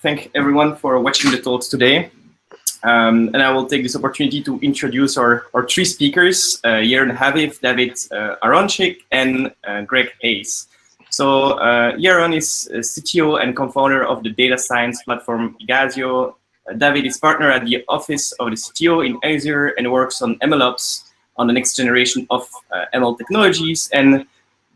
thank everyone for watching the talks today. And I will take this opportunity to introduce our three speakers, Yaron Haviv, David Aronchik, and Greg Hayes. So Yaron is CTO and co-founder of the data science platform Iguazio. David is partner at the office of the CTO in Azure and works on MLOps on the next generation of ML technologies. And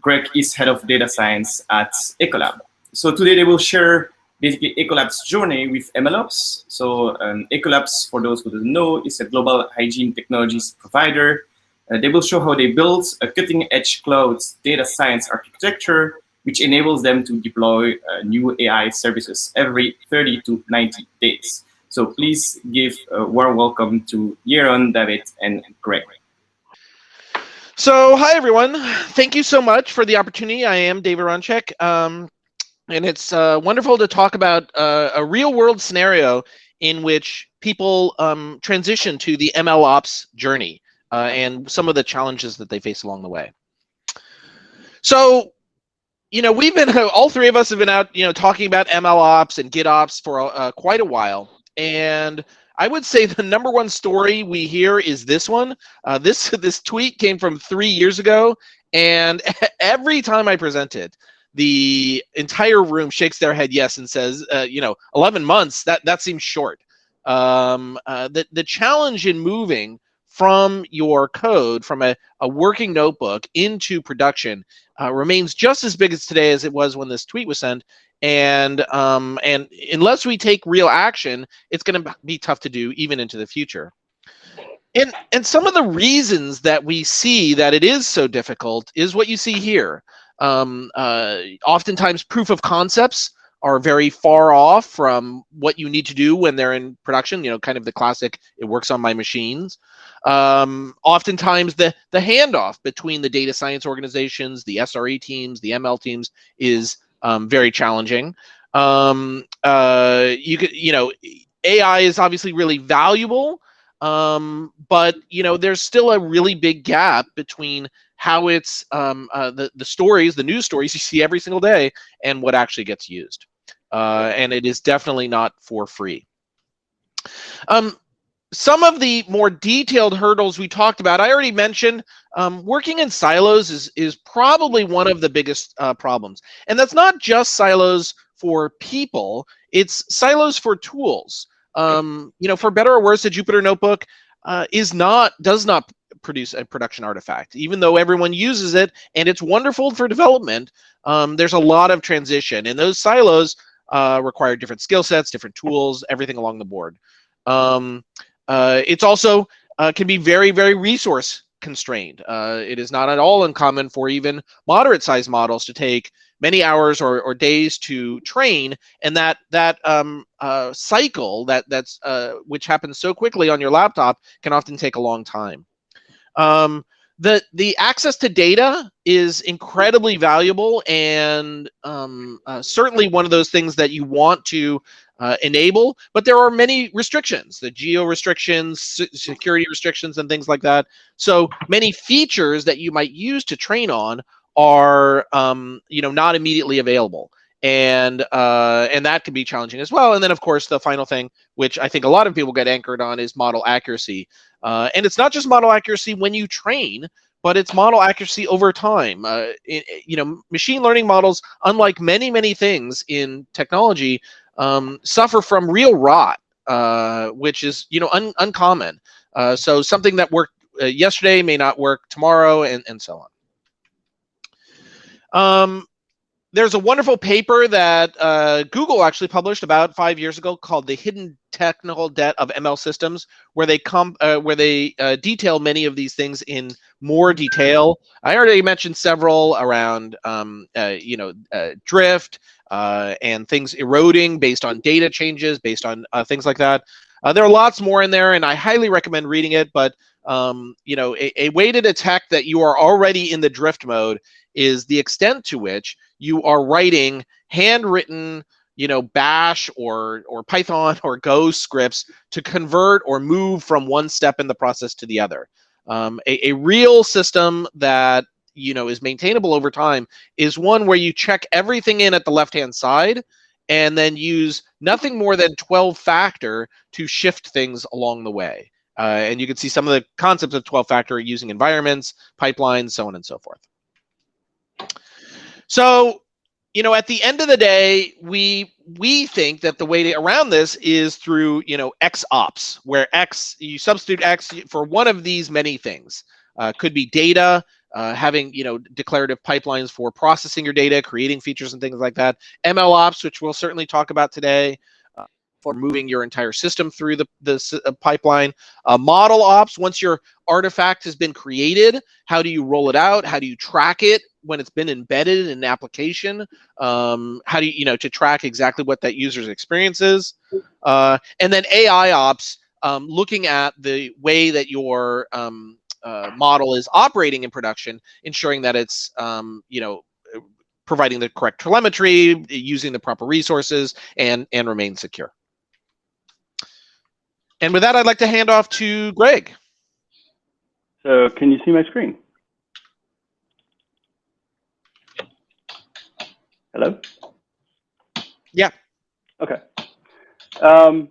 Greg is head of data science at Ecolab. So today they will share basically Ecolab's journey with MLOps. So Ecolabs, for those who don't know, is a global hygiene technologies provider. They will show how they built a cutting-edge cloud data science architecture, which enables them to deploy new AI services every 30 to 90 days. So please give a warm welcome to Yaron, David, and Greg. So hi, everyone. Thank you so much for the opportunity. I am David Aronchik. And it's wonderful to talk about a real-world scenario in which people transition to the MLOps journey and some of the challenges that they face along the way. So, we've been, all three of us have been out, talking about MLOps and GitOps for quite a while. And I would say the number one story we hear is this one. This tweet came from 3 years ago, and every time I present it, the entire room shakes their head yes and says, 11 months, that seems short. The challenge in moving from your code, from a working notebook into production remains just as big as today as it was when this tweet was sent. And unless we take real action, it's going to be tough to do even into the future. And some of the reasons that we see that it is so difficult is what you see here. Oftentimes proof of concepts are very far off from what you need to do when they're in production, kind of the classic, it works on my machines. Oftentimes the handoff between the data science organizations, the SRE teams, the ML teams is very challenging. AI is obviously really valuable, but there's still a really big gap between how it's the stories, the news stories you see every single day, and what actually gets used. And it is definitely not for free. Some of the more detailed hurdles we talked about, I already mentioned, working in silos is probably one of the biggest problems. And that's not just silos for people, it's silos for tools. For better or worse, a Jupyter Notebook does not produce a production artifact, even though everyone uses it and it's wonderful for development. There's a lot of transition, and those silos require different skill sets, different tools, everything along the board. It's also can be very, very resource constrained. It is not at all uncommon for even moderate sized models to take many hours or days to train, and that cycle that's which happens so quickly on your laptop can often take a long time. The access to data is incredibly valuable, and certainly one of those things that you want to enable, but there are many restrictions, the geo restrictions, security restrictions, and things like that. So many features that you might use to train on are not immediately available, and that can be challenging as well. And then of course the final thing, which I think a lot of people get anchored on, is model accuracy. And it's not just model accuracy when you train, but it's model accuracy over time. Machine learning models, unlike many things in technology, suffer from real rot, which is uncommon. So something that worked yesterday may not work tomorrow, and so on. There's a wonderful paper that Google actually published about 5 years ago called "The Hidden Technical Debt of ML Systems," where they detail many of these things in more detail. I already mentioned several around drift and things eroding based on data changes, based on things like that. There are lots more in there, and I highly recommend reading it. But a way to detect that you are already in the drift mode is the extent to which you are writing handwritten, Bash or Python or Go scripts to convert or move from one step in the process to the other. A real system that is maintainable over time is one where you check everything in at the left-hand side and then use nothing more than 12-factor to shift things along the way. And you can see some of the concepts of 12-factor using environments, pipelines, so on and so forth. So, you know, at the end of the day, we think that the way around this is through, you know, XOps, where X, you substitute X for one of these many things. Could be data, having, you know, declarative pipelines for processing your data, creating features and things like that. MLOps, which we'll certainly talk about today, for moving your entire system through the pipeline. Model ops, once your artifact has been created, how do you roll it out? How do you track it when it's been embedded in an application? How do you, you know, to track exactly what that user's experience is? And then AI ops, looking at the way that your model is operating in production, ensuring that it's, you know, providing the correct telemetry, using the proper resources, and remain secure. And with that, I'd like to hand off to Greg. So can you see my screen? Hello? Yeah. Okay. All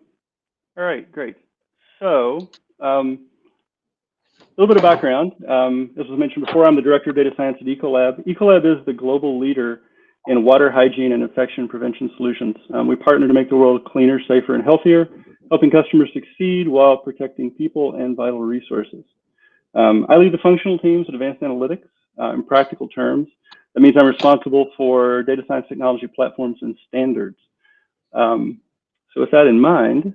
right, great. So a little bit of background. As was mentioned before, I'm the director of data science at Ecolab. Ecolab is the global leader in water hygiene and infection prevention solutions. We partner to make the world cleaner, safer, and healthier, helping customers succeed while protecting people and vital resources. I lead the functional teams at Advanced Analytics. In practical terms, that means I'm responsible for data science technology platforms and standards. So with that in mind,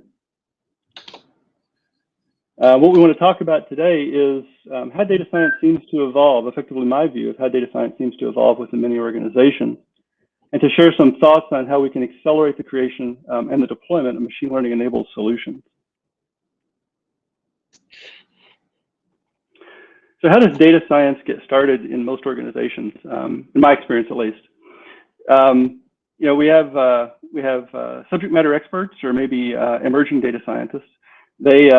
what we want to talk about today is how data science seems to evolve, effectively my view of how data science seems to evolve within many organizations, and to share some thoughts on how we can accelerate the creation and the deployment of machine learning enabled solutions. So how does data science get started in most organizations, in my experience at least? You know, we have subject matter experts or maybe emerging data scientists. They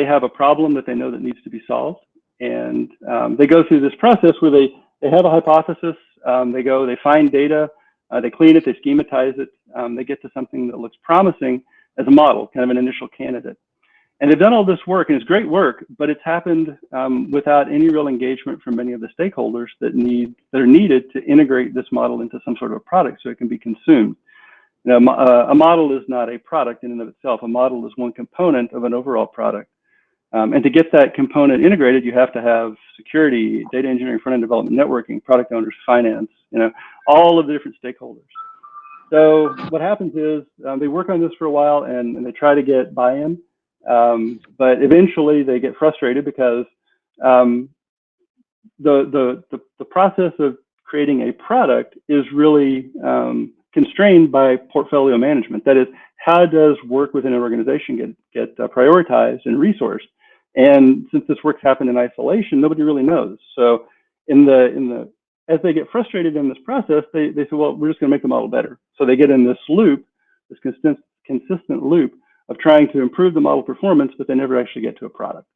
have a problem that they know that needs to be solved, and they go through this process where they have a hypothesis, they find data, they clean it, they schematize it, they get to something that looks promising as a model, kind of an initial candidate. And they've done all this work, and it's great work, but it's happened without any real engagement from many of the stakeholders that are needed to integrate this model into some sort of a product so it can be consumed. You know, a model is not a product in and of itself. A model is one component of an overall product. And to get that component integrated, you have to have security, data engineering, front-end development, networking, product owners, finance, you know, all of the different stakeholders. So what happens is they work on this for a while and they try to get buy-in, but eventually they get frustrated because the process of creating a product is really constrained by portfolio management. That is, how does work within an organization get prioritized and resourced? And since this work's happened in isolation, nobody really knows. So as they get frustrated in this process, they say, well, we're just going to make the model better. So they get in this loop, this consistent loop of trying to improve the model performance, but they never actually get to a product.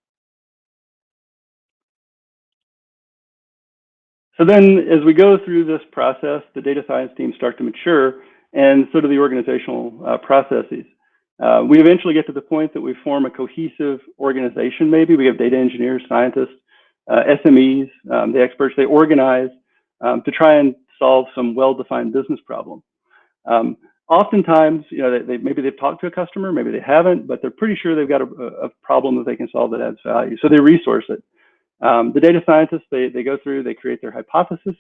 So then as we go through this process, the data science teams start to mature, and so do the organizational processes. We eventually get to the point that we form a cohesive organization. Maybe we have data engineers, scientists, SMEs, the experts. They organize to try and solve some well-defined business problem. Oftentimes, you know, maybe they've talked to a customer, maybe they haven't, but they're pretty sure they've got a problem that they can solve that adds value. So they resource it. The data scientists, they go through, they create their hypothesis,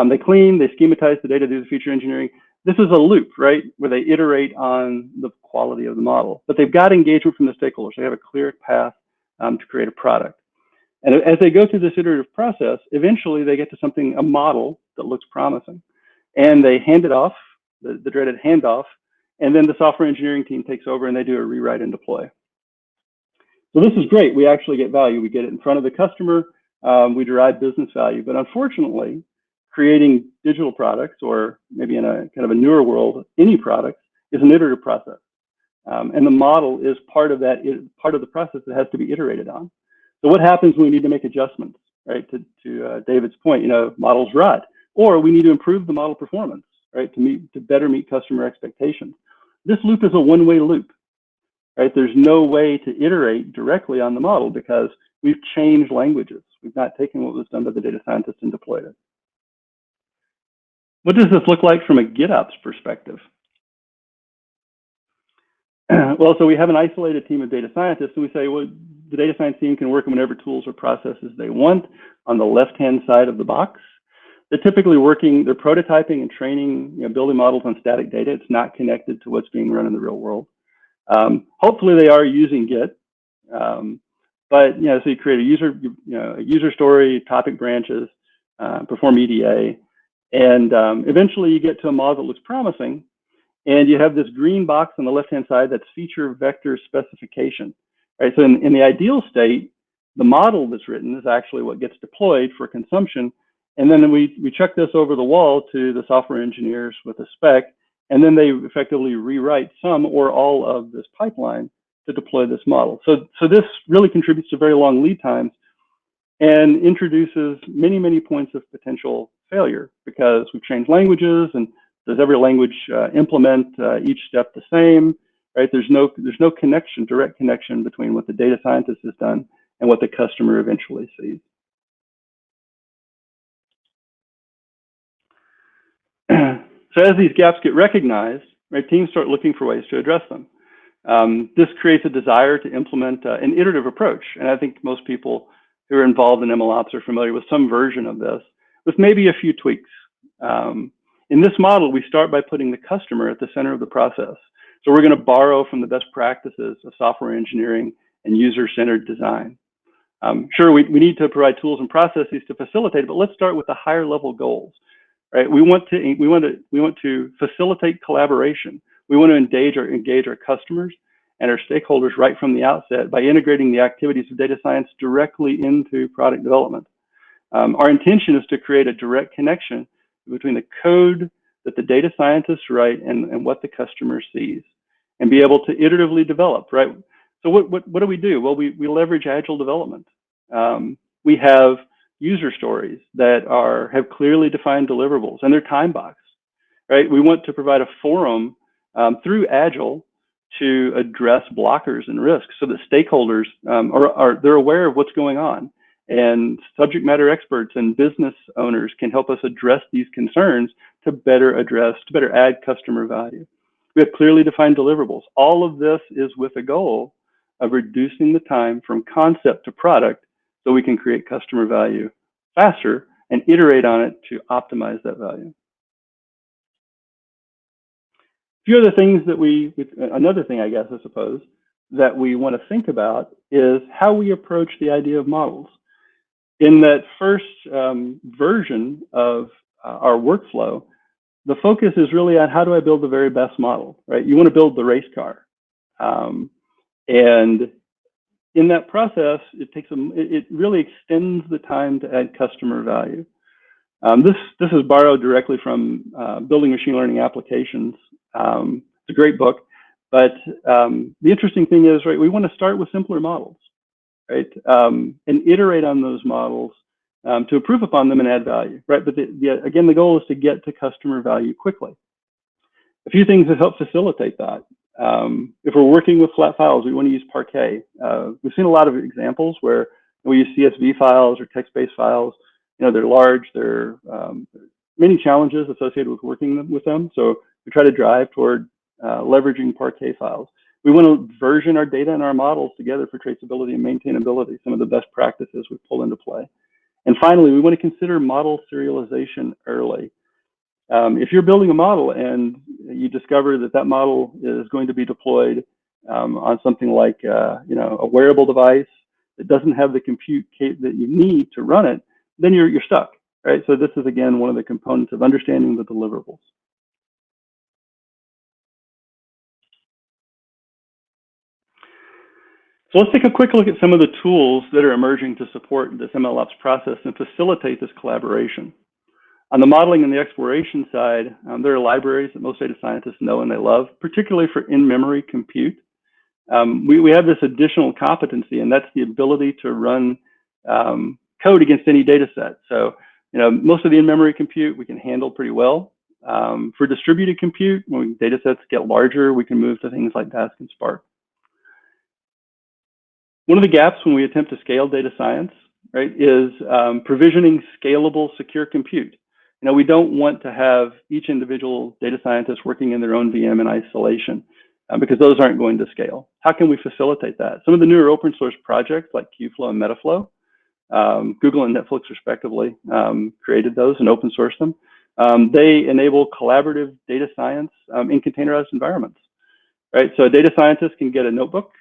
they clean, they schematize the data, do the feature engineering. This is a loop, right, where they iterate on the quality of the model. But they've got engagement from the stakeholders. They have a clear path to create a product. And as they go through this iterative process, eventually they get to a model that looks promising. And they hand it off, the dreaded handoff, and then the software engineering team takes over and they do a rewrite and deploy. So this is great. We actually get value. We get it in front of the customer. We derive business value. But unfortunately, creating digital products, or maybe in a kind of a newer world, any product, is an iterative process. And the model is part of the process that has to be iterated on. So what happens when we need to make adjustments, right? To David's point, you know, models rot, or we need to improve the model performance. right, to better meet customer expectations. This loop is a one-way loop, right? There's no way to iterate directly on the model because we've changed languages. We've not taken what was done by the data scientists and deployed it. What does this look like from a GitOps perspective? Well, so we have an isolated team of data scientists, and we say, well, the data science team can work on whatever tools or processes they want on the left-hand side of the box. They're typically working, they're prototyping and training, building models on static data. It's not connected to what's being run in the real world. Hopefully they are using Git, but so you create a user story, topic branches, perform EDA, and eventually you get to a model that looks promising, and you have this green box on the left-hand side that's feature vector specification, right? So in the ideal state, the model that's written is actually what gets deployed for consumption, and then we chuck this over the wall to the software engineers with a spec, and then they effectively rewrite some or all of this pipeline to deploy this model. So this really contributes to very long lead times and introduces many, many points of potential failure because we've changed languages, and does every language implement each step the same, right? There's no connection, direct connection between what the data scientist has done and what the customer eventually sees. So as these gaps get recognized, right, teams start looking for ways to address them. This creates a desire to implement an iterative approach. And I think most people who are involved in MLOps are familiar with some version of this, with maybe a few tweaks. In this model, we start by putting the customer at the center of the process. So we're going to borrow from the best practices of software engineering and user-centered design. Sure, we need to provide tools and processes to facilitate, but let's start with the higher level goals. Right, we want to facilitate collaboration. We want to engage our customers and our stakeholders right from the outset by integrating the activities of data science directly into product development. Our intention is to create a direct connection between the code that the data scientists write and what the customer sees, and be able to iteratively develop. Right. So what do we do? Well, we leverage agile development. We have user stories that have clearly defined deliverables, and they're time boxed, right? We want to provide a forum through Agile to address blockers and risks so that stakeholders they're aware of what's going on, and subject matter experts and business owners can help us address these concerns to better add customer value. We have clearly defined deliverables. All of this is with a goal of reducing the time from concept to product so we can create customer value faster and iterate on it to optimize that value. A few other things that another thing, I guess, I suppose, that we want to think about is how we approach the idea of models. In that first version of our workflow, the focus is really on how do I build the very best model, right? You want to build the race car. And in that process, it really extends the time to add customer value. This is borrowed directly from Building Machine Learning Applications. It's a great book, but the interesting thing is, right, we want to start with simpler models, right, and iterate on those models to improve upon them and add value, right? But again, the goal is to get to customer value quickly. A few things that help facilitate that. If we're working with flat files, we want to use Parquet. We've seen a lot of examples where we use CSV files or text-based files. They're large. There are many challenges associated with working with them. So we try to drive toward leveraging Parquet files. We want to version our data and our models together for traceability and maintainability, some of the best practices we pull into play. And finally, we want to consider model serialization early. If you're building a model and you discover that model is going to be deployed on something like a wearable device that doesn't have the compute that you need to run it, then you're stuck, right? So this is, again, one of the components of understanding the deliverables. So let's take a quick look at some of the tools that are emerging to support this MLOps process and facilitate this collaboration. On the modeling and the exploration side, there are libraries that most data scientists know and they love, particularly for in-memory compute. We have this additional competency, and that's the ability to run code against any data set. So, most of the in-memory compute we can handle pretty well. For distributed compute, when data sets get larger, we can move to things like Dask and Spark. One of the gaps when we attempt to scale data science, right, is provisioning scalable, secure compute. You know, we don't want to have each individual data scientist working in their own VM in isolation because those aren't going to scale. How can we facilitate that? Some of the newer open source projects like Kubeflow and Metaflow, Google and Netflix respectively created those and open sourced them. They enable collaborative data science in containerized environments, right? So a data scientist can get a notebook.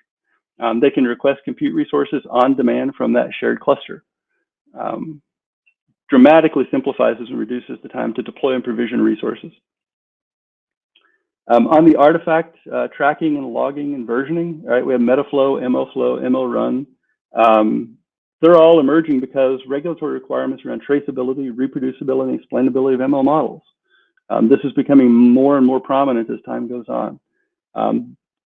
They can request compute resources on demand from that shared cluster. Dramatically simplifies and reduces the time to deploy and provision resources. On the artifact tracking and logging and versioning, right? We have Metaflow, MLflow, MLRun. They're all emerging because regulatory requirements around traceability, reproducibility, and explainability of ML models. This is becoming more and more prominent as time goes on.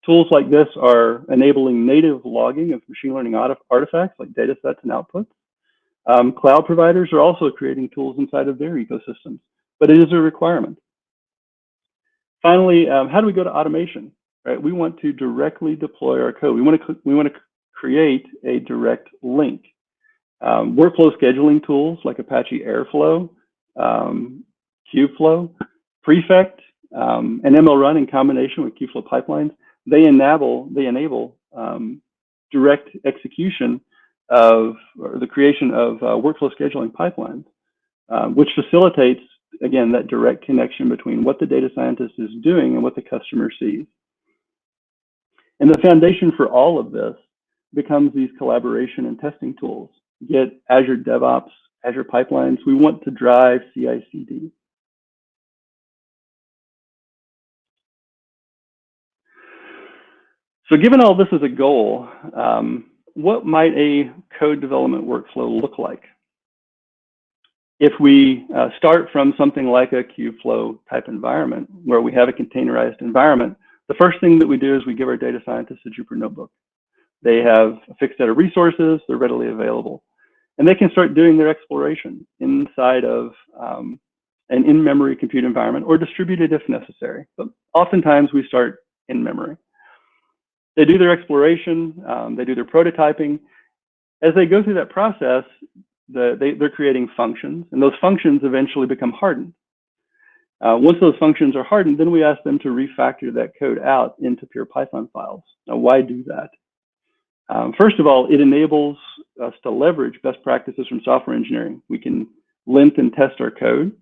Tools like this are enabling native logging of machine learning artifacts like data sets and outputs. Cloud providers are also creating tools inside of their ecosystems, but it is a requirement. Finally, how do we go to automation? Right? We want to directly deploy our code. We want to create a direct link. Workflow scheduling tools like Apache Airflow, Kubeflow, Prefect, and MLRun in combination with Kubeflow pipelines, they enable direct execution of, or the creation of workflow scheduling pipelines, which facilitates, again, that direct connection between what the data scientist is doing and what the customer sees. And the foundation for all of this becomes these collaboration and testing tools. Get Azure DevOps, Azure pipelines. We want to drive CI/CD. So given all this as a goal, what might a code development workflow look like? If we start from something like a Kubeflow type environment where we have a containerized environment, the first thing that we do is we give our data scientists a Jupyter notebook. They have a fixed set of resources, they're readily available. And they can start doing their exploration inside of an in-memory compute environment or distributed if necessary. But oftentimes we start in memory. They do their exploration, they do their prototyping. As they go through that process, they're creating functions, and those functions eventually become hardened. Once those functions are hardened, then we ask them to refactor that code out into pure Python files. Now, why do that? First of all, it enables us to leverage best practices from software engineering. We can lint and test our code,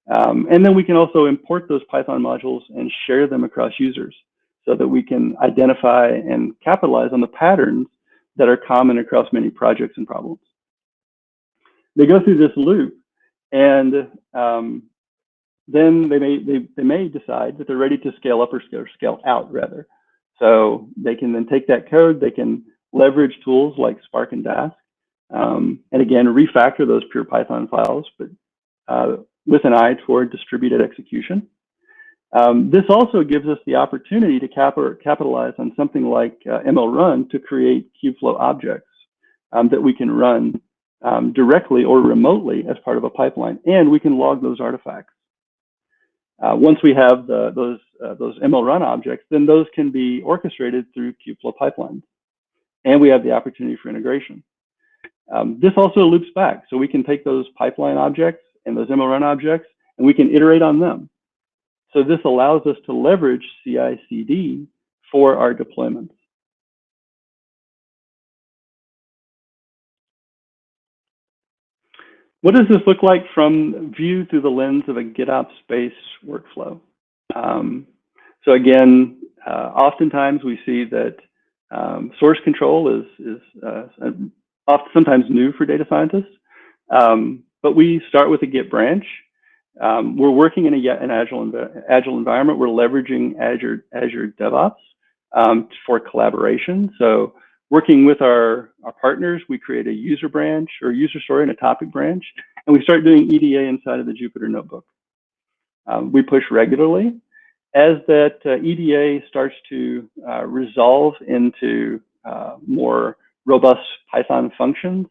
and then we can also import those Python modules and share them across users so that we can identify and capitalize on the patterns that are common across many projects and problems. They go through this loop, and then they may decide that they're ready to scale up or scale out, rather. So they can then take that code, they can leverage tools like Spark and Dask, and again, refactor those pure Python files, but with an eye toward distributed execution. This also gives us the opportunity to capitalize on something like MLRun to create Kubeflow objects that we can run directly or remotely as part of a pipeline, and we can log those artifacts. Once we have those MLRun objects, then those can be orchestrated through Kubeflow pipelines, and we have the opportunity for integration. This also loops back, so we can take those pipeline objects and those MLRun objects, and we can iterate on them. So this allows us to leverage CI/CD for our deployments. What does this look like from view through the lens of a GitOps-based workflow? So again, oftentimes we see that source control is sometimes new for data scientists, but we start with a Git branch. We're working in an agile environment. We're leveraging Azure DevOps for collaboration. So working with our partners, we create a user branch or user story and a topic branch, and we start doing EDA inside of the Jupyter notebook. We push regularly. As that EDA starts to resolve into more robust Python functions,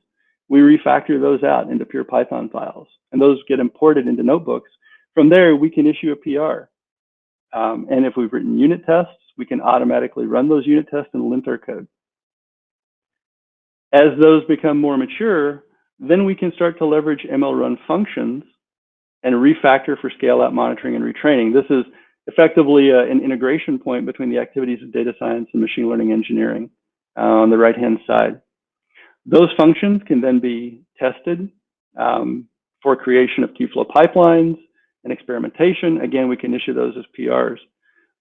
we refactor those out into pure Python files, and those get imported into notebooks From there, we can issue a PR. And if we've written unit tests, we can automatically run those unit tests and lint our code. As those become more mature, then we can start to leverage MLRun functions and refactor for scale-out monitoring and retraining. This is effectively an integration point between the activities of data science and machine learning engineering on the right-hand side. Those functions can then be tested for creation of Qflow pipelines and experimentation. Again, we can issue those as PRs.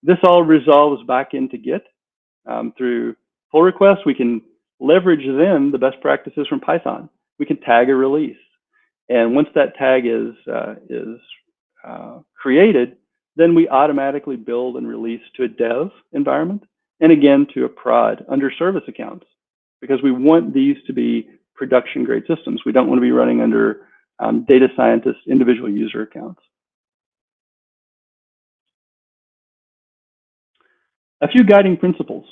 This all resolves back into Git through pull requests. We can leverage then the best practices from Python. We can tag a release. And once that tag is created, then we automatically build and release to a dev environment, and again to a prod under service accounts, because we want these to be production grade systems. We don't want to be running under data scientists' individual user accounts. A few guiding principles.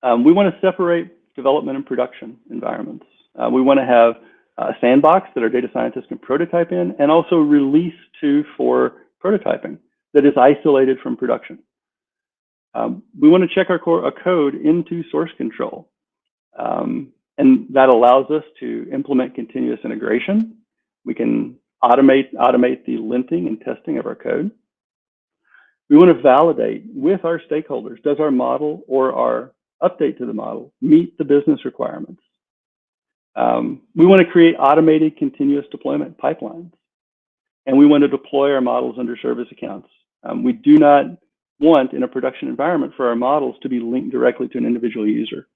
We want to separate development and production environments. We want to have a sandbox that our data scientists can prototype in, and also release to for prototyping that is isolated from production. We want to check our code into source control. And that allows us to implement continuous integration. We can automate the linting and testing of our code. We want to validate with our stakeholders, does our model or our update to the model meet the business requirements? We want to create automated continuous deployment pipelines. And we want to deploy our models under service accounts. We do not want in a production environment for our models to be linked directly to an individual user.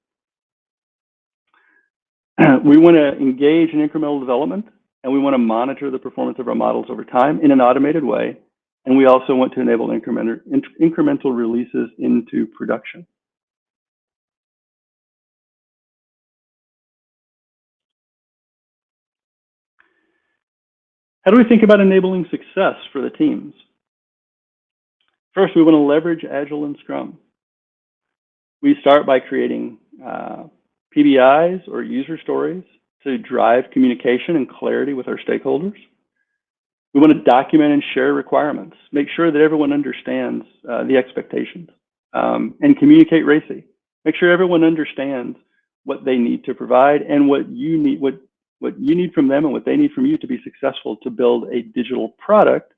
We want to engage in incremental development, and we want to monitor the performance of our models over time in an automated way. And we also want to enable incremental releases into production. How do we think about enabling success for the teams? First, we want to leverage Agile and Scrum. We start by creating PBIs or user stories to drive communication and clarity with our stakeholders. We want to document and share requirements, make sure that everyone understands the expectations, and communicate RACI. Make sure everyone understands what they need to provide and what you need from them and what they need from you to be successful to build a digital product,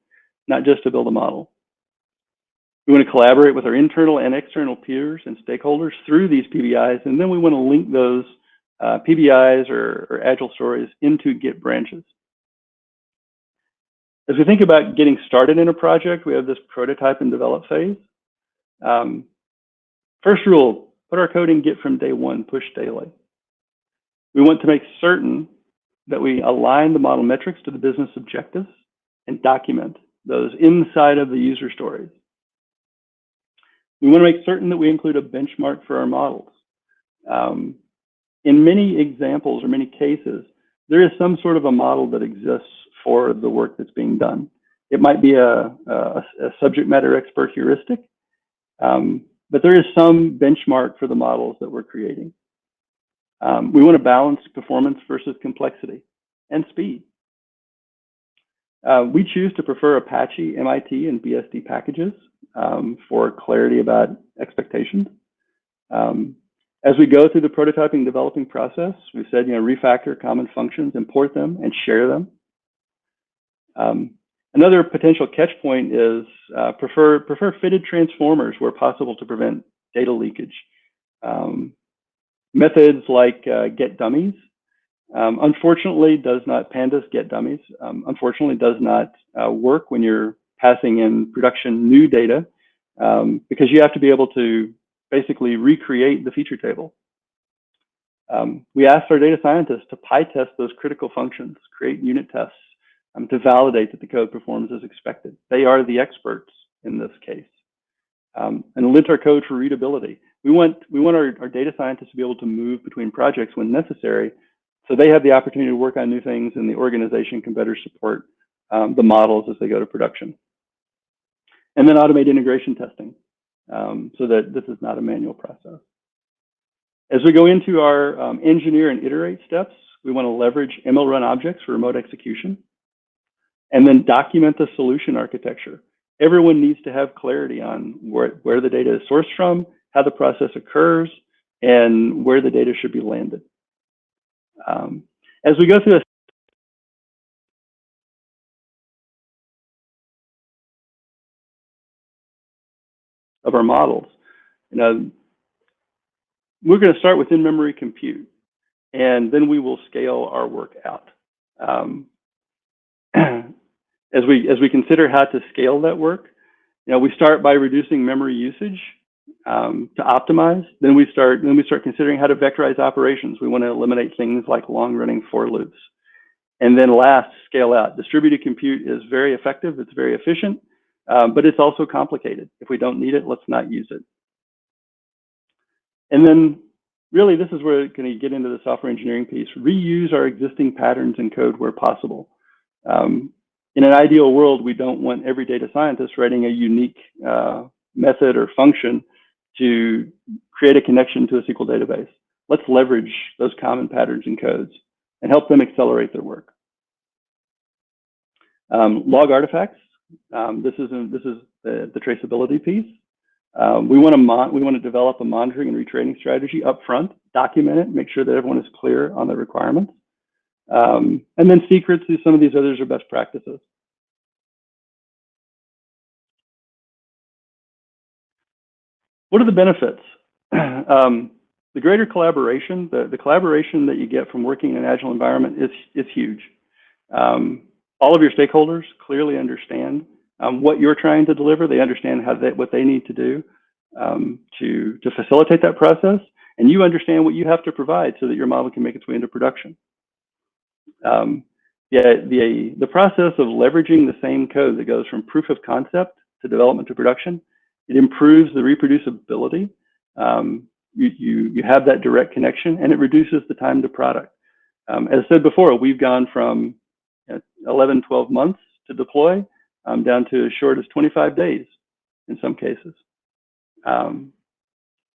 not just to build a model. We want to collaborate with our internal and external peers and stakeholders through these PBIs, and then we want to link those PBIs or Agile stories into Git branches. As we think about getting started in a project, we have this prototype and develop phase. First rule, put our code in Git from day one, push daily. We want to make certain that we align the model metrics to the business objectives and document those inside of the user stories. We want to make certain that we include a benchmark for our models. In many examples or many cases, there is some sort of a model that exists for the work that's being done. It might be a subject matter expert heuristic, but there is some benchmark for the models that we're creating. We want to balance performance versus complexity and speed. We choose to prefer Apache, MIT, and BSD packages for clarity about expectations. As we go through the prototyping developing process, we said, refactor common functions, import them, and share them. Another potential catch point is prefer fitted transformers where possible to prevent data leakage. Methods like get dummies, unfortunately pandas get dummies, unfortunately does not work when you're passing in production new data because you have to be able to basically recreate the feature table. We asked our data scientists to PyTest those critical functions, create unit tests to validate that the code performs as expected. They are the experts in this case. And lint our code for readability. We want our data scientists to be able to move between projects when necessary, so they have the opportunity to work on new things and the organization can better support the models as they go to production. And then automate integration testing so that this is not a manual process. As we go into our engineer and iterate steps, we want to leverage MLRun objects for remote execution. And then document the solution architecture. Everyone needs to have clarity on where the data is sourced from, how the process occurs, and where the data should be landed. As we go through this, of our models, we're going to start with in-memory compute, and then we will scale our work out. As we consider how to scale that work, we start by reducing memory usage to optimize. Then we start considering how to vectorize operations. We want to eliminate things like long-running for loops. And then last, scale out. Distributed compute is very effective. It's very efficient, but it's also complicated. If we don't need it, let's not use it. And then really, this is where we're going to get into the software engineering piece. Reuse our existing patterns and code where possible. In an ideal world, we don't want every data scientist writing a unique method or function to create a connection to a SQL database. Let's leverage those common patterns and codes and help them accelerate their work. Log artifacts. This is the traceability piece. We want to develop a monitoring and retraining strategy up front, document it, make sure that everyone is clear on the requirements. And then secrets, some of these others are best practices. What are the benefits? The greater collaboration, the collaboration that you get from working in an agile environment is huge. All of your stakeholders clearly understand what you're trying to deliver. They understand what they need to do to facilitate that process, and you understand what you have to provide so that your model can make its way into production. The process of leveraging the same code that goes from proof of concept to development to production, it improves the reproducibility. You have that direct connection, and it reduces the time to product. As said before, we've gone from 11, 12 months to deploy down to as short as 25 days in some cases.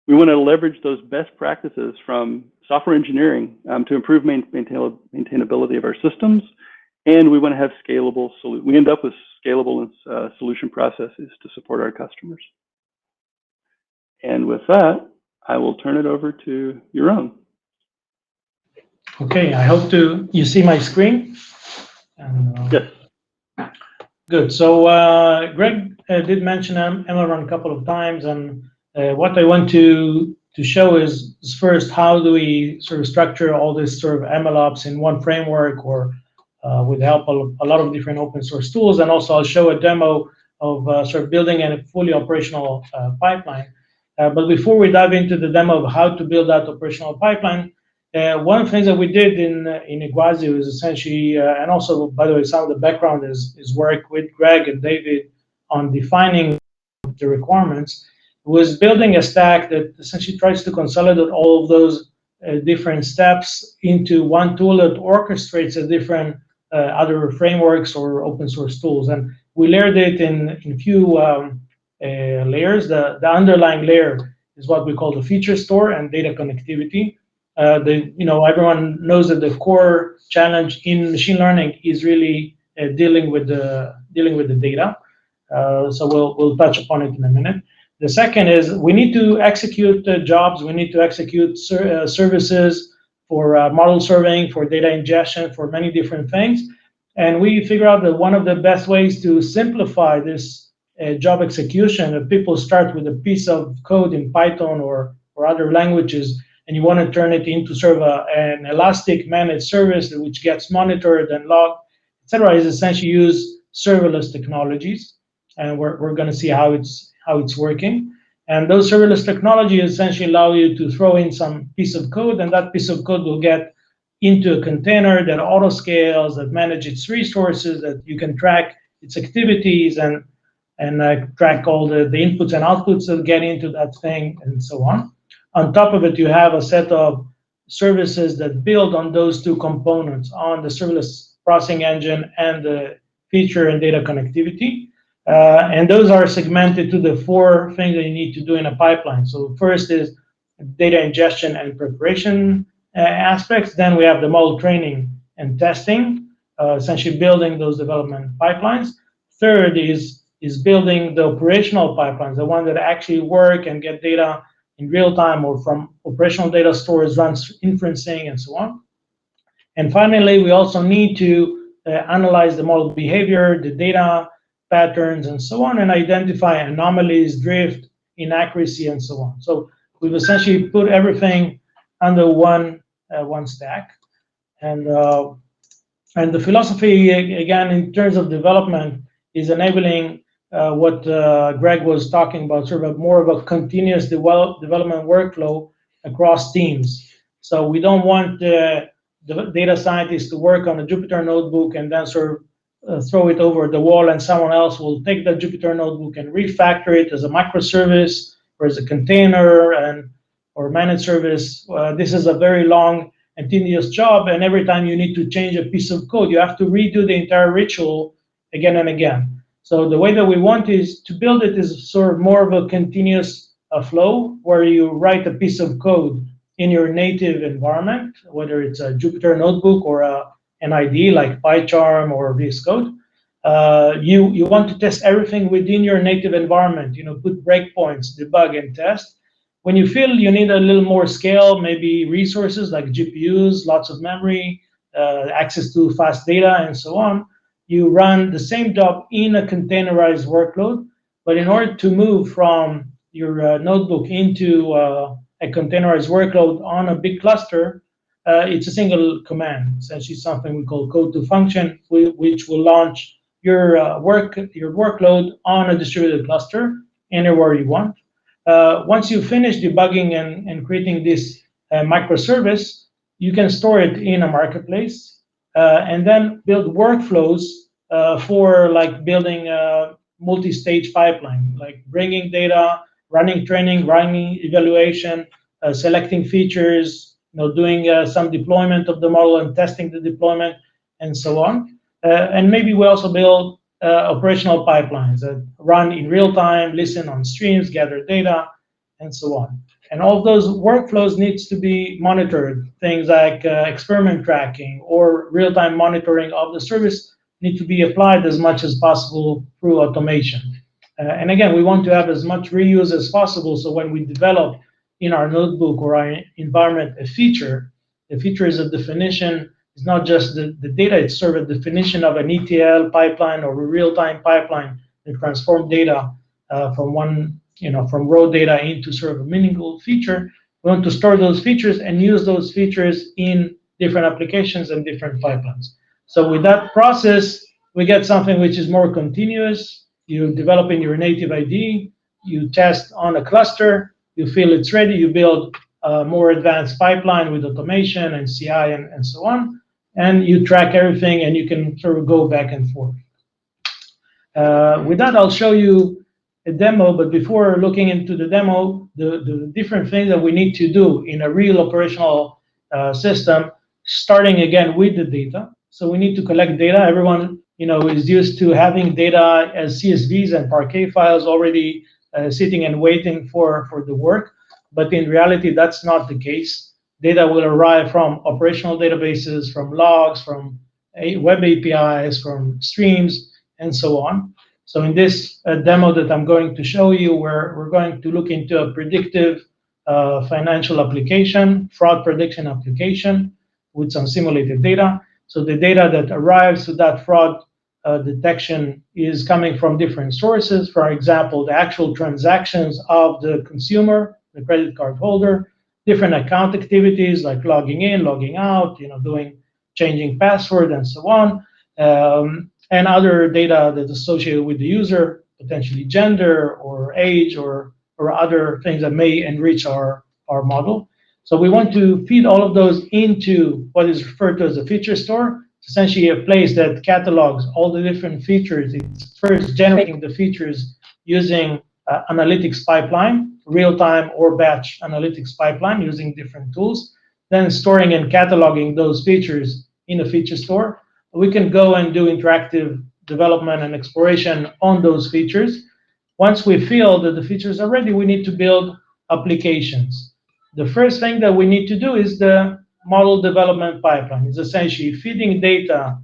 We want to leverage those best practices from software engineering to improve maintainability of our systems, and we want to have scalable solutions. We end up with scalable solution processes to support our customers. And with that, I will turn it over to Yaron. Okay, I hope you see my screen. And, yes. Good. So Greg did mention MLRun a couple of times, and what I want to show is first, how do we sort of structure all this sort of MLOps in one framework, or with the help of a lot of different open source tools. And also I'll show a demo of sort of building a fully operational pipeline. But before we dive into the demo of how to build that operational pipeline, one of the things that we did in Iguazio is essentially, and also, by the way, some of the background is work with Greg and David on defining the requirements, was building a stack that essentially tries to consolidate all of those different steps into one tool that orchestrates the different other frameworks or open source tools. And we layered it in a few layers. The underlying layer is what we call the feature store and data connectivity. Everyone knows that the core challenge in machine learning is really dealing with the data. So we'll touch upon it in a minute. The second is we need to execute jobs. We need to execute services for model surveying, for data ingestion, for many different things. And we figure out that one of the best ways to simplify this job execution, if people start with a piece of code in Python or other languages, and you want to turn it into sort of an elastic managed service which gets monitored and logged, etc., is essentially use serverless technologies. And we're going to see how it's working. And those serverless technologies essentially allow you to throw in some piece of code, and that piece of code will get into a container that auto scales, that manages its resources, that you can track its activities and track all the inputs and outputs that get into that thing, and so on. On top of it, you have a set of services that build on those two components, on the serverless processing engine and the feature and data connectivity. And those are segmented to the four things that you need to do in a pipeline. So first is data ingestion and preparation aspects. Then we have the model training and testing. essentially building those development pipelines. Third is building the operational pipelines, the one that actually work and get data in real time or from operational data stores, runs inferencing, and so on. And finally, we also need to analyze the model behavior, the data patterns, and so on, and identify anomalies, drift, inaccuracy, and so on. So we've essentially put everything under one stack. And the philosophy, again, in terms of development, is enabling what Greg was talking about, sort of more of a continuous development workflow across teams. So we don't want the data scientists to work on a Jupyter notebook and then sort of throw it over the wall, and someone else will take that Jupyter notebook and refactor it as a microservice or as a container or managed service. This is a very long and tedious job, and every time you need to change a piece of code, you have to redo the entire ritual again and again. So the way that we want is to build it is sort of more of a continuous flow, where you write a piece of code in your native environment, whether it's a Jupyter notebook or an IDE like PyCharm or VS Code. You want to test everything within your native environment, put breakpoints, debug, and test. When you feel you need a little more scale, maybe resources like GPUs, lots of memory, access to fast data, and so on, you run the same job in a containerized workload. But in order to move from your notebook into a containerized workload on a big cluster, it's a single command, essentially something we call code to function, which will launch your workload on a distributed cluster anywhere you want. Once you finish debugging and creating this microservice, you can store it in a marketplace and then build workflows for like building a multi-stage pipeline, like bringing data, running training, running evaluation, selecting features, doing some deployment of the model and testing the deployment, and so on. And maybe we also build operational pipelines that run in real time, listen on streams, gather data, and so on. And all of those workflows needs to be monitored. Things like experiment tracking or real-time monitoring of the service need to be applied as much as possible through automation. And again, we want to have as much reuse as possible, so when we develop in our notebook or our environment a feature, the feature is a definition. It's not just the data, it's sort of a definition of an ETL pipeline or a real-time pipeline that transforms data from raw data into sort of a meaningful feature. We want to store those features and use those features in different applications and different pipelines. So with that process, we get something which is more continuous. You develop in your native IDE, you test on a cluster, you feel it's ready, you build a more advanced pipeline with automation and CI and so on, and you track everything, and you can sort of go back and forth. With that, I'll show you a demo, but before looking into the demo, the different things that we need to do in a real operational system, starting again with the data. So we need to collect data. Everyone is used to having data as CSVs and Parquet files already sitting and waiting for the work. But in reality, that's not the case. Data will arrive from operational databases, from logs, from web APIs, from streams, and so on. So in this demo that I'm going to show you, we're going to look into a predictive financial application, fraud prediction application with some simulated data. So the data that arrives to that fraud detection is coming from different sources. For example, the actual transactions of the consumer, the credit card holder, different account activities like logging in, logging out, changing password, and so on, and other data that's associated with the user, potentially gender or age or other things that may enrich our model. So we want to feed all of those into what is referred to as a feature store. It's essentially a place that catalogs all the different features. It's first generating the features using analytics pipeline, real-time or batch analytics pipeline using different tools, then storing and cataloging those features in a feature store. We can go and do interactive development and exploration on those features. Once we feel that the features are ready, we need to build applications. The first thing that we need to do is the model development pipeline. It's essentially feeding data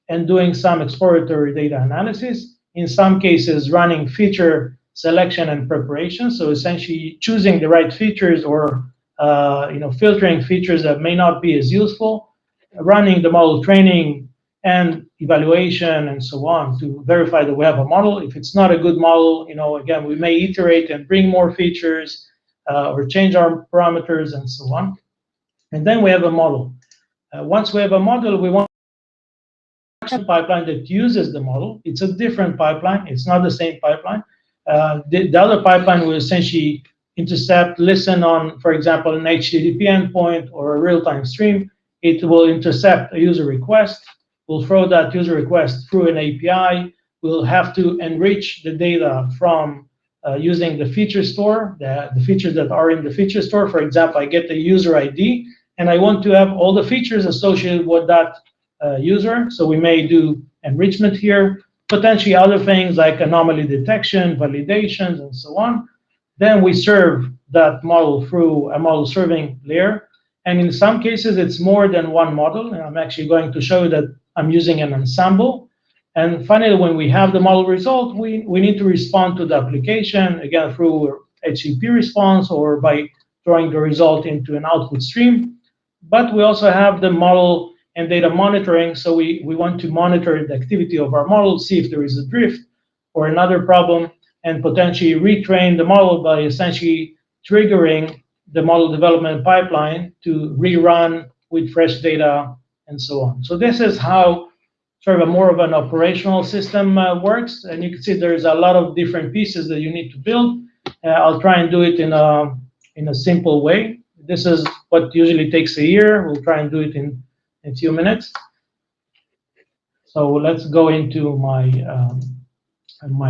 and doing some exploratory data analysis. In some cases, running feature selection and preparation, so essentially choosing the right features or filtering features that may not be as useful, running the model training and evaluation and so on to verify that we have a model. If it's not a good model, again, we may iterate and bring more features or change our parameters and so on. And then we have a model. Once we have a model, we want a pipeline that uses the model. It's a different pipeline. It's not the same pipeline. The other pipeline will essentially intercept, listen on, for example, an HTTP endpoint or a real-time stream. It will intercept a user request. We'll throw that user request through an API. We'll have to enrich the data from using the feature store, the features that are in the feature store. For example, I get the user ID, and I want to have all the features associated with that user. So we may do enrichment here, potentially other things like anomaly detection, validations, and so on. Then we serve that model through a model serving layer. And in some cases, it's more than one model. And I'm actually going to show you that I'm using an ensemble. And finally, when we have the model result, we need to respond to the application, again, through HTTP response or by throwing the result into an output stream. But we also have the model and data monitoring. So we want to monitor the activity of our model, see if there is a drift or another problem, and potentially retrain the model by essentially triggering the model development pipeline to rerun with fresh data and so on. So this is how sort of more of an operational system works. And you can see there's a lot of different pieces that you need to build. I'll try and do it in a simple way. This is what usually takes a year. We'll try and do it in a few minutes. So let's go into my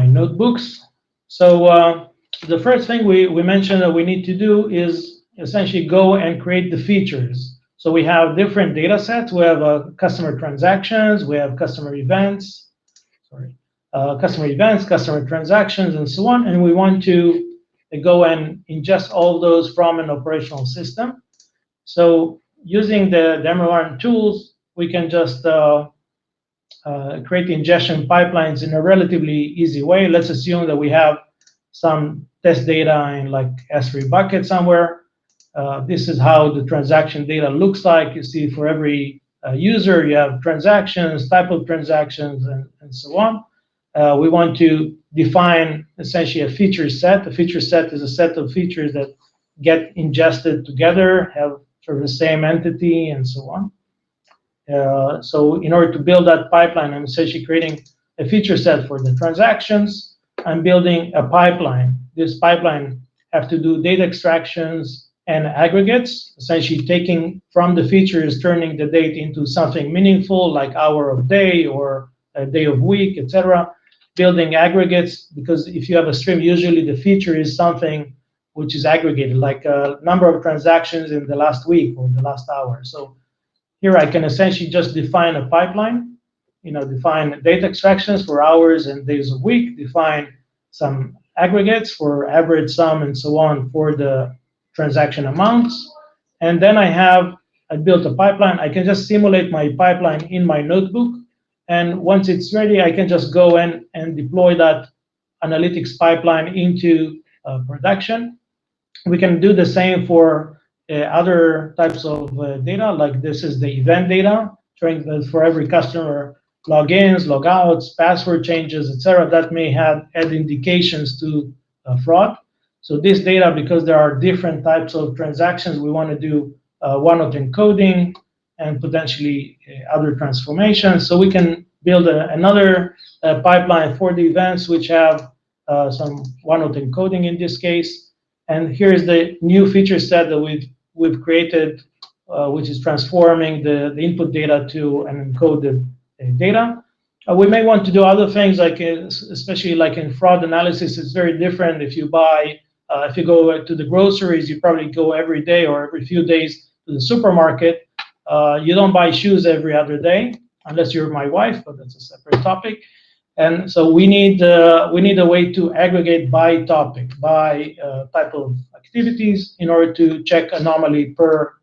notebooks. So the first thing we mentioned that we need to do is essentially go and create the features. So we have different data sets. We have customer transactions, we have customer events, customer transactions, and so on. And we want to go and ingest all of those from an operational system. So using the MLRun tools, we can just create the ingestion pipelines in a relatively easy way. Let's assume that we have some test data in like S3 bucket somewhere. This is how the transaction data looks like. You see for every user, you have transactions, type of transactions, and so on. We want to define essentially a feature set. A feature set is a set of features that get ingested together, have sort of the same entity, and so on. So in order to build that pipeline, I'm essentially creating a feature set for the transactions. I'm building a pipeline. This pipeline have to do data extractions and aggregates, essentially taking from the features, turning the data into something meaningful, like hour of day or a day of week, etc. Building aggregates, because if you have a stream, usually the feature is something which is aggregated, like a number of transactions in the last week or the last hour. So here I can essentially just define a pipeline, define data extractions for hours and days of week, define some aggregates for average, sum, and so on for the transaction amounts. And then I built a pipeline. I can just simulate my pipeline in my notebook. And once it's ready, I can just go in and deploy that analytics pipeline into production. We can do the same for other types of data, like this is the event data, showing that for every customer logins, logouts, password changes, etc., that may add indications to fraud. So this data, because there are different types of transactions, we want to do one-hot encoding and potentially other transformations. So we can build another pipeline for the events which have some one-hot encoding in this case. And here's the new feature set that we've created, which is transforming the input data to an encoded data. We may want to do other things, like especially like in fraud analysis, it's very different. If you go to the groceries, you probably go every day or every few days to the supermarket. You don't buy shoes every other day, unless you're my wife, but that's a separate topic. And so we need a way to aggregate by topic, by type of activities, in order to check anomaly per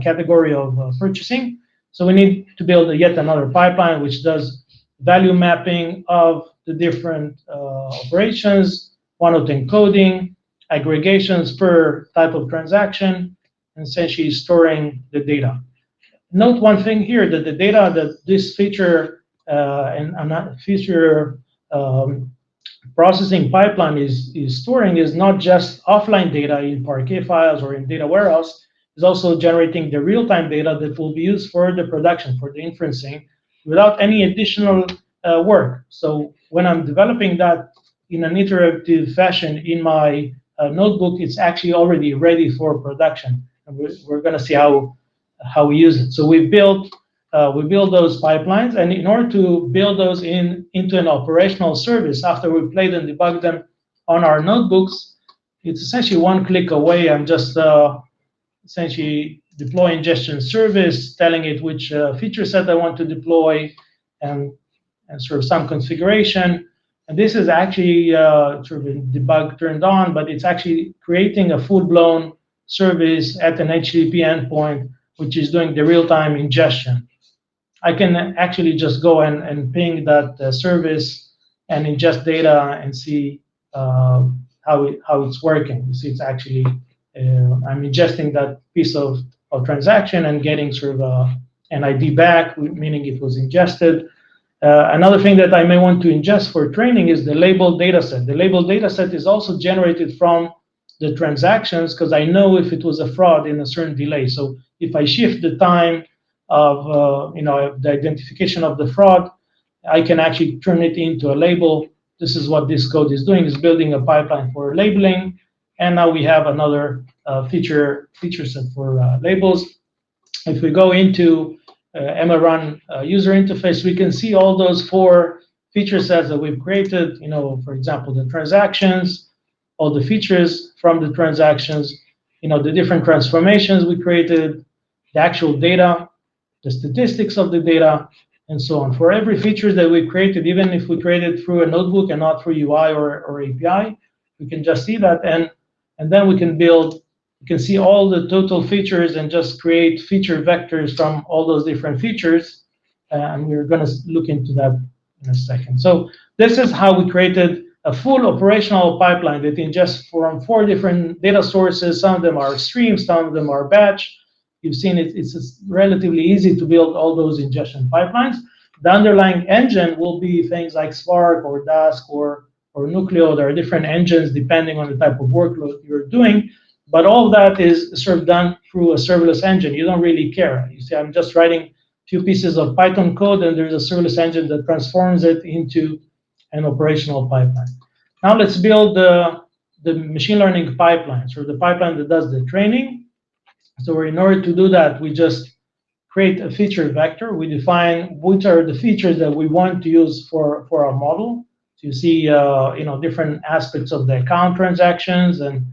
category of purchasing. So we need to build yet another pipeline which does value mapping of the different operations, one-hot encoding, aggregations per type of transaction, and essentially storing the data. Note one thing here, that the data that this feature processing pipeline is storing is not just offline data in Parquet files or in data warehouse, it's also generating the real-time data that will be used for the production, for the inferencing, without any additional work. So when I'm developing that in an iterative fashion in my notebook, it's actually already ready for production. And we're going to see how we use it. So we build those pipelines, and in order to build those into an operational service, after we played and debugged them on our notebooks, it's essentially one click away. I'm just essentially deploy ingestion service, telling it which feature set I want to deploy, and sort of some configuration. And this is actually sort of debug turned on, but it's actually creating a full-blown service at an HTTP endpoint, which is doing the real-time ingestion. I can actually just go and ping that service and ingest data and see how it's working. You see, it's actually I'm ingesting that piece of transaction and getting sort of an ID back, meaning it was ingested. Another thing that I may want to ingest for training is the labeled dataset. The labeled dataset is also generated from the transactions because I know if it was a fraud in a certain delay. So if I shift the time of the identification of the fraud, I can actually turn it into a label. This is what this code is doing, is building a pipeline for labeling. And now we have another feature set for labels. If we go into MLRun user interface, we can see all those 4 feature sets that we've created. For example, the transactions, all the features from the transactions, the different transformations we created, the actual data, the statistics of the data, and so on. For every feature that we created, even if we created through a notebook and not through UI or API, we can just see that, and then we can build. You can see all the total features and just create feature vectors from all those different features. And we're going to look into that in a second. So this is how we created a full operational pipeline that ingests from 4 different data sources. Some of them are streams, some of them are batch. You've seen it's relatively easy to build all those ingestion pipelines. The underlying engine will be things like Spark or Dask or Nuclio. There are different engines depending on the type of workload you're doing. But all that is sort of done through a serverless engine. You don't really care. You see, I'm just writing a few pieces of Python code, and there's a serverless engine that transforms it into an operational pipeline. Now let's build the machine learning pipeline, so the pipeline that does the training. So in order to do that, we just create a feature vector. We define which are the features that we want to use for our model. So you see, different aspects of the account transactions and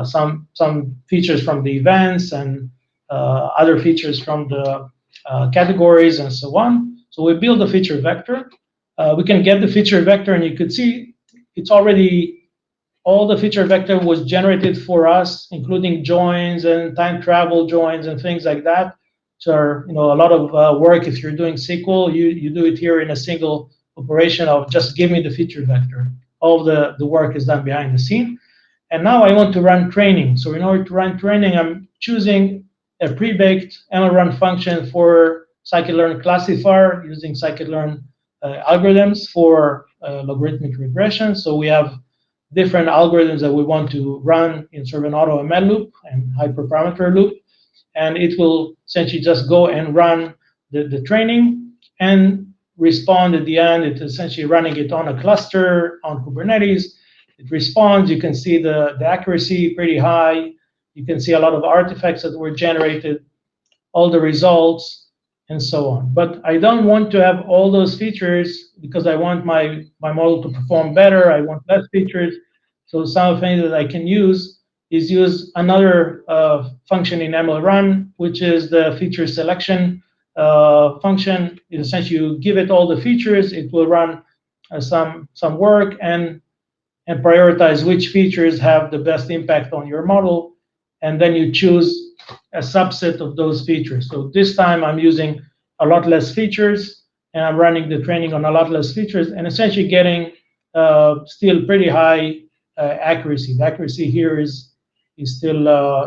some features from the events and other features from the categories and so on. So we build a feature vector. We can get the feature vector, and you could see it's already, all the feature vector was generated for us, including joins and time travel joins and things like that. So a lot of work. If you're doing SQL, you do it here in a single operation of just give me the feature vector. All the work is done behind the scene. And now I want to run training. So in order to run training, I'm choosing a pre-baked MLRun function for scikit-learn classifier using scikit-learn algorithms for logarithmic regression. So we have different algorithms that we want to run in sort of an AutoML loop and hyperparameter loop. And it will essentially just go and run the training and respond at the end. It's essentially running it on a cluster on Kubernetes. It responds. You can see the accuracy pretty high. You can see a lot of artifacts that were generated, all the results, and so on. But I don't want to have all those features because I want my model to perform better. I want less features. So some of the things that I can use is use another function in MLRun, which is the feature selection function. Essentially, you give it all the features. It will run some work and prioritize which features have the best impact on your model. And then you choose a subset of those features. So this time I'm using a lot less features, and I'm running the training on a lot less features, and essentially getting still pretty high accuracy. The accuracy here is still,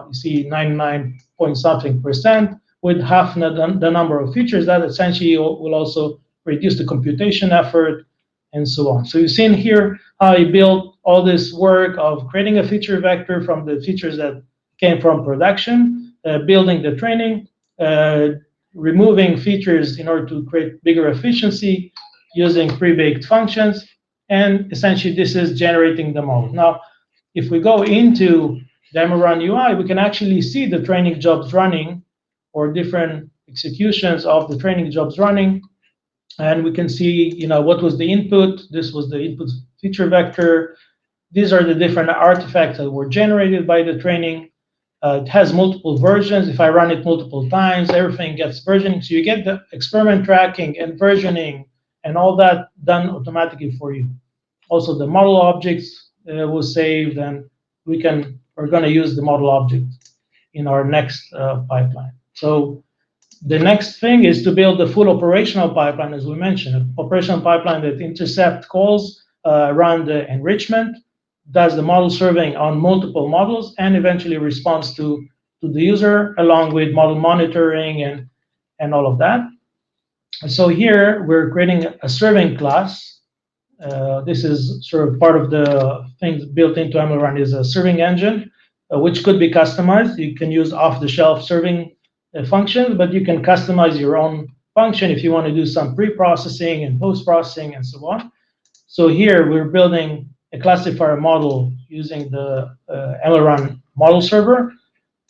you see, 99 point something %, with half the number of features. That essentially will also reduce the computation effort and so on. So you've seen here how I built all this work of creating a feature vector from the features that came from production, building the training, removing features in order to create bigger efficiency, using pre-baked functions, and essentially this is generating the model. Now, if we go into the MLRun UI, we can actually see the training jobs running, or different executions of the training jobs running, and we can see, what was the input. This was the input feature vector. These are the different artifacts that were generated by the training. It has multiple versions. If I run it multiple times, everything gets versioning. So you get the experiment tracking and versioning and all that done automatically for you. Also, the model objects was saved, and we're going to use the model object in our next pipeline. So the next thing is to build the full operational pipeline, as we mentioned, an operational pipeline that intercept calls, run the enrichment, does the model serving on multiple models, and eventually responds to the user, along with model monitoring and all of that. And so here we're creating a serving class. This is sort of part of the things built into MLRun is a serving engine, which could be customized. You can use off-the-shelf serving functions, but you can customize your own function if you want to do some pre-processing and post-processing and so on. So here we're building a classifier model using the MLRun model server.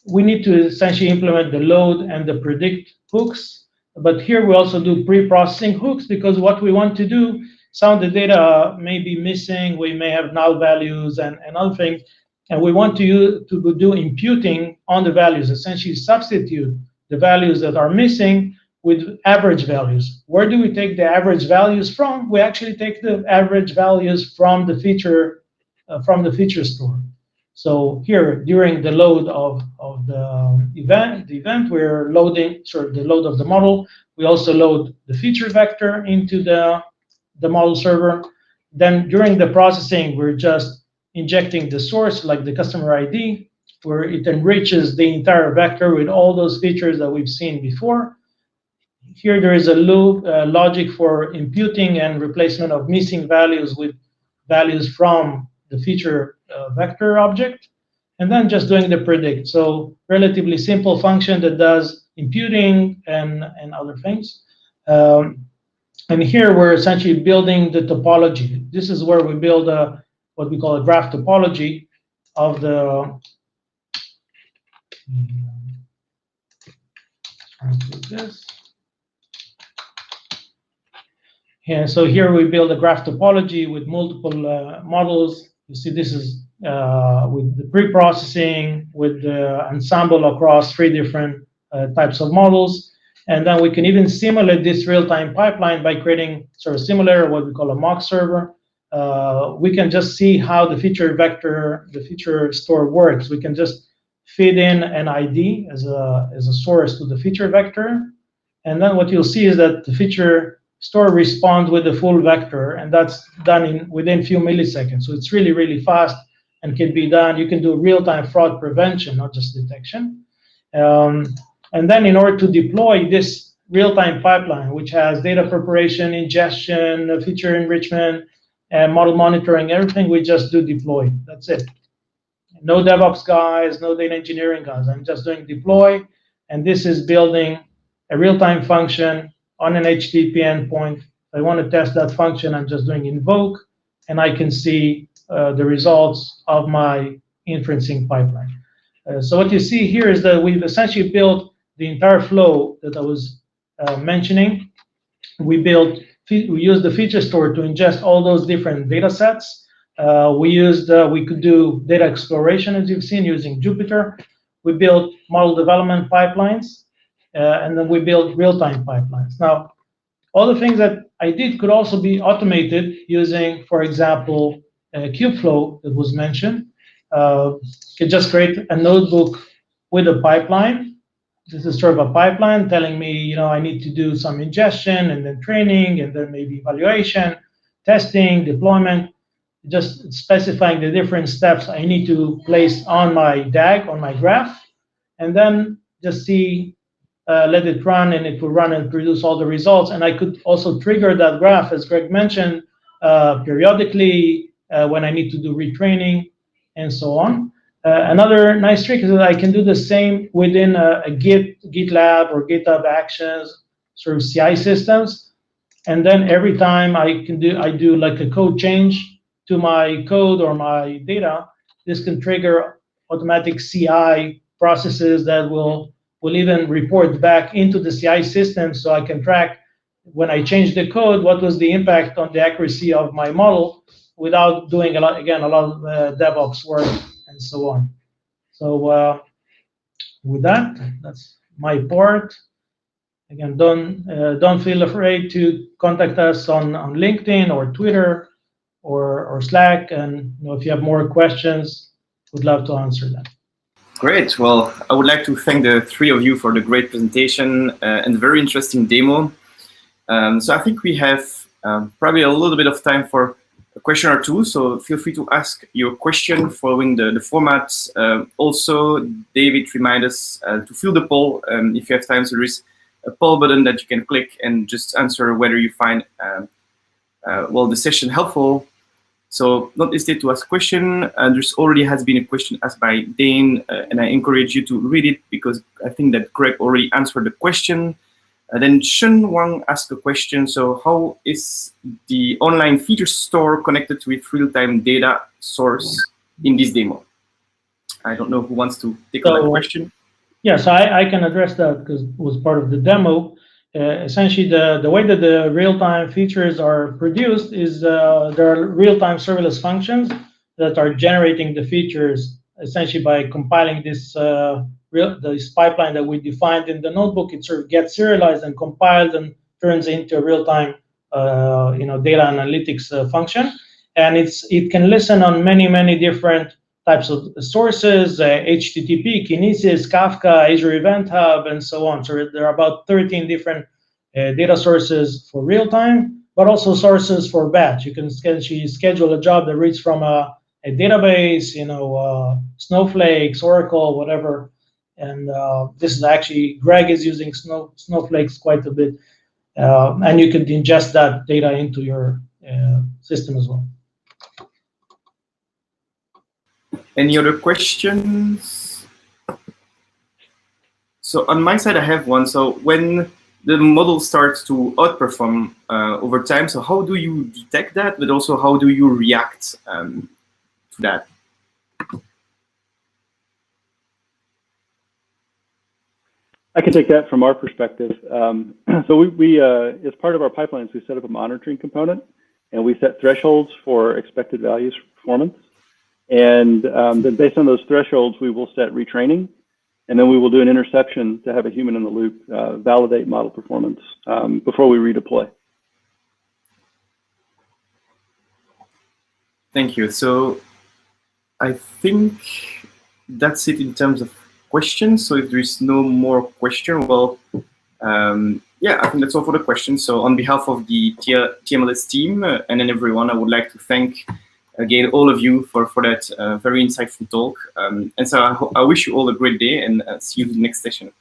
We need to essentially implement the load and the predict hooks, but here we also do pre-processing hooks, because what we want to do, some of the data may be missing, we may have null values and other things, and we want to do imputing on the values, essentially substitute the values that are missing with average values. Where do we take the average values from? We actually take the average values from the feature store. So here, during the load of the event, we're loading the load of the model. We also load the feature vector into the model server. Then during the processing, we're just injecting the source, like the customer ID, where it enriches the entire vector with all those features that we've seen before. Here there is a loop logic for imputing and replacement of missing values with values from the feature vector object, and then just doing the predict. So relatively simple function that does imputing and other things. And here we're essentially building the topology. This is where we build what we call a graph topology of the. Trying to do this. Yeah, so here we build a graph topology with multiple models. You see this is with the pre-processing, with the ensemble across 3 different types of models. And then we can even simulate this real-time pipeline by creating sort of simulator, what we call a mock server. We can just see how the feature vector, the feature store works. We can just feed in an ID as a source to the feature vector. And then what you'll see is that the feature store responds with the full vector, and that's done within a few milliseconds. So it's really, really fast and can be done. You can do real-time fraud prevention, not just detection. And then in order to deploy this real-time pipeline, which has data preparation, ingestion, feature enrichment, and model monitoring, everything, we just do deploy. That's it. No DevOps guys, no data engineering guys. I'm just doing deploy, and this is building a real-time function on an HTTP endpoint. If I want to test that function, I'm just doing invoke, and I can see the results of my inferencing pipeline. So what you see here is that we've essentially built the entire flow that I was mentioning. We used the feature store to ingest all those different data sets. We could do data exploration, as you've seen, using Jupyter. We built model development pipelines, and then we built real-time pipelines. Now, all the things that I did could also be automated using, for example, Kubeflow that was mentioned. You could just create a notebook with a pipeline. This is sort of a pipeline telling me, I need to do some ingestion and then training and then maybe evaluation, testing, deployment, just specifying the different steps I need to place on my DAG, on my graph, and then just let it run, and it will run and produce all the results. And I could also trigger that graph, as Greg mentioned, periodically when I need to do retraining and so on. Another nice trick is that I can do the same within a GitLab or GitHub Actions sort of CI systems. And then every time I do like a code change to my code or my data, this can trigger automatic CI processes that will even report back into the CI system, so I can track when I change the code, what was the impact on the accuracy of my model without doing a lot of DevOps work and so on. So with that, that's my part. Again, don't feel afraid to contact us on LinkedIn or Twitter or Slack, and if you have more questions, we'd love to answer them. Great. Well, I would like to thank the three of you for the great presentation and very interesting demo. So I think we have probably a little bit of time for a question or two, so feel free to ask your question following the format. Also, David reminded us to fill the poll if you have time. So there is a poll button that you can click and just answer whether you find the session helpful. So don't hesitate to ask a question. There's already has been a question asked by Dane, and I encourage you to read it because I think that Greg already answered the question. Then Shun Wang asked a question. So how is the online feature store connected with real-time data source in this demo? I don't know who wants to take on that question. Yes, I can address that because it was part of the demo. Essentially, the way that the real-time features are produced is there are real-time serverless functions that are generating the features essentially by compiling this pipeline that we defined in the notebook. It sort of gets serialized and compiled and turns into a real-time data analytics function, and it can listen on many different types of sources, HTTP, Kinesis, Kafka, Azure Event Hub, and so on. So there are about 13 different data sources for real-time, but also sources for batch. You can essentially schedule a job that reads from a database, Snowflakes, Oracle, whatever. And this is actually, Greg is using Snowflakes quite a bit. And you could ingest that data into your system as well. Any other questions? So on my side, I have one. So when the model starts to outperform over time, so how do you detect that? But also, how do you react to that? I can take that from our perspective. So we as part of our pipelines, we set up a monitoring component, and we set thresholds for expected values for performance. And then based on those thresholds, we will set retraining, and then we will do an interception to have a human in the loop validate model performance before we redeploy. Thank you. So I think that's it in terms of questions. So if there is no more question, well, yeah, I think that's all for the questions. So on behalf of the TMLS team and then everyone, I would like to thank again all of you for that very insightful talk. And so I wish you all a great day, and see you in the next session.